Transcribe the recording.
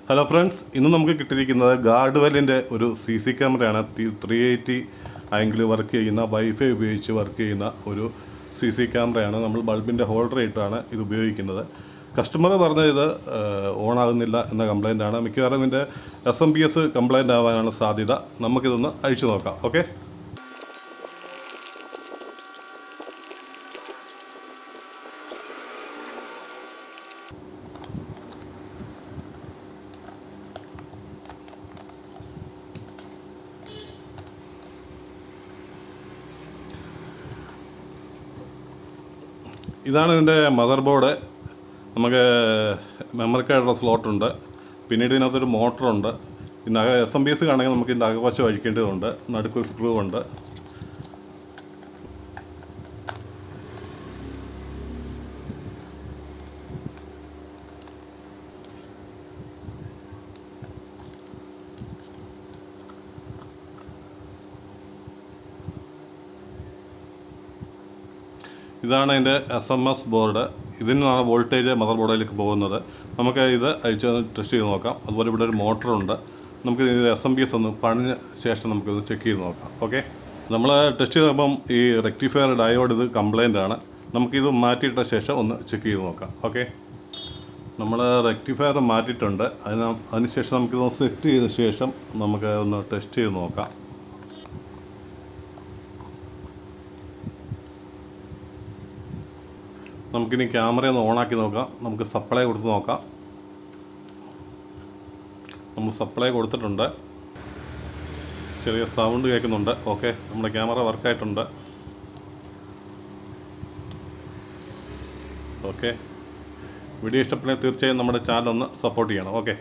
Hello friends, ഇന്ന് നമുക്ക് കിട്ടിയിരിക്കുന്നത് ഗാർഡ്വെല്ലിൻ്റെ ഒരു CC ക്യാമറയാണ്. 380 ആംഗിൾ വർക്ക് ചെയ്യുന്ന, വൈഫൈ ഉപയോഗിച്ച് വർക്ക് ചെയ്യുന്ന ഒരു CC ക്യാമറയാണ്. നമ്മൾ ബൾബിൻ്റെ ഹോൾഡർ ഇട്ടാണ് ഇത് ഉപയോഗിക്കുന്നത്. കസ്റ്റമർ പറഞ്ഞത് ഇത് ഓണാകുന്നില്ല എന്ന കംപ്ലയിൻ്റാണ്. മിക്കവാറും ഇതിൻ്റെ SMPS കംപ്ലയിൻ്റ് ആവാനാണ് സാധ്യത. നമുക്കിതൊന്ന് അഴിച്ചു നോക്കാം. ഓക്കെ, ഇതാണ് ഇതിൻ്റെ മദർ ബോർഡ്. നമുക്ക് മെമ്മറി കാർഡുള്ള സ്ലോട്ടുണ്ട്. പിന്നീട് ഇതിനകത്തൊരു മോട്ടറുണ്ട്. ഇതിനകം SMPS ആണെങ്കിൽ നമുക്ക് ഇതിൻ്റെ അകവശം അഴിക്കേണ്ടതുണ്ട്. നടുക്കൊരു സ്ക്രൂ ഉണ്ട്. ഇതാണ് അതിൻ്റെ SMS ബോർഡ്. ഇതിൽ നിന്നാണ് വോൾട്ടേജ് മദർ ബോർഡിലേക്ക് പോകുന്നത്. നമുക്ക് ഇത് അഴിച്ച് ടെസ്റ്റ് ചെയ്ത് നോക്കാം. അതുപോലെ ഇവിടെ ഒരു മോട്ടറുണ്ട്. നമുക്ക് ഇതിൻ്റെ SMPS ഒന്ന് പണിഞ്ഞ ശേഷം നമുക്കിത് ചെക്ക് ചെയ്ത് നോക്കാം. ഓക്കെ, നമ്മൾ ടെസ്റ്റ് ചെയ്തപ്പം ഈ റെക്ടിഫയർ ഡയോഡ് ഇത് കംപ്ലയിൻ്റ് ആണ്. നമുക്കിത് മാറ്റിയിട്ട ശേഷം ഒന്ന് ചെക്ക് ചെയ്ത് നോക്കാം. ഓക്കെ, നമ്മൾ റെക്ടിഫയർ മാറ്റിയിട്ടുണ്ട്. അതിനുശേഷം നമുക്കിതൊന്ന് സെറ്റ് ചെയ്ത ശേഷം നമുക്ക് ഒന്ന് ടെസ്റ്റ് ചെയ്ത് നോക്കാം. നമുക്കിനി ക്യാമറയൊന്ന് ഓണാക്കി നോക്കാം. നമുക്ക് സപ്ലൈ കൊടുത്ത് നോക്കാം. നമ്മൾ സപ്ലൈ കൊടുത്തിട്ടുണ്ട്. ചെറിയ സൗണ്ട് കേൾക്കുന്നുണ്ട്. ഓക്കെ, നമ്മുടെ ക്യാമറ വർക്കായിട്ടുണ്ട്. ഓക്കെ, വീഡിയോ ഇഷ്ടപ്പെട്ടാൽ തീർച്ചയായും നമ്മുടെ ചാനൽ ഒന്ന് സപ്പോർട്ട് ചെയ്യണം. ഓക്കെ.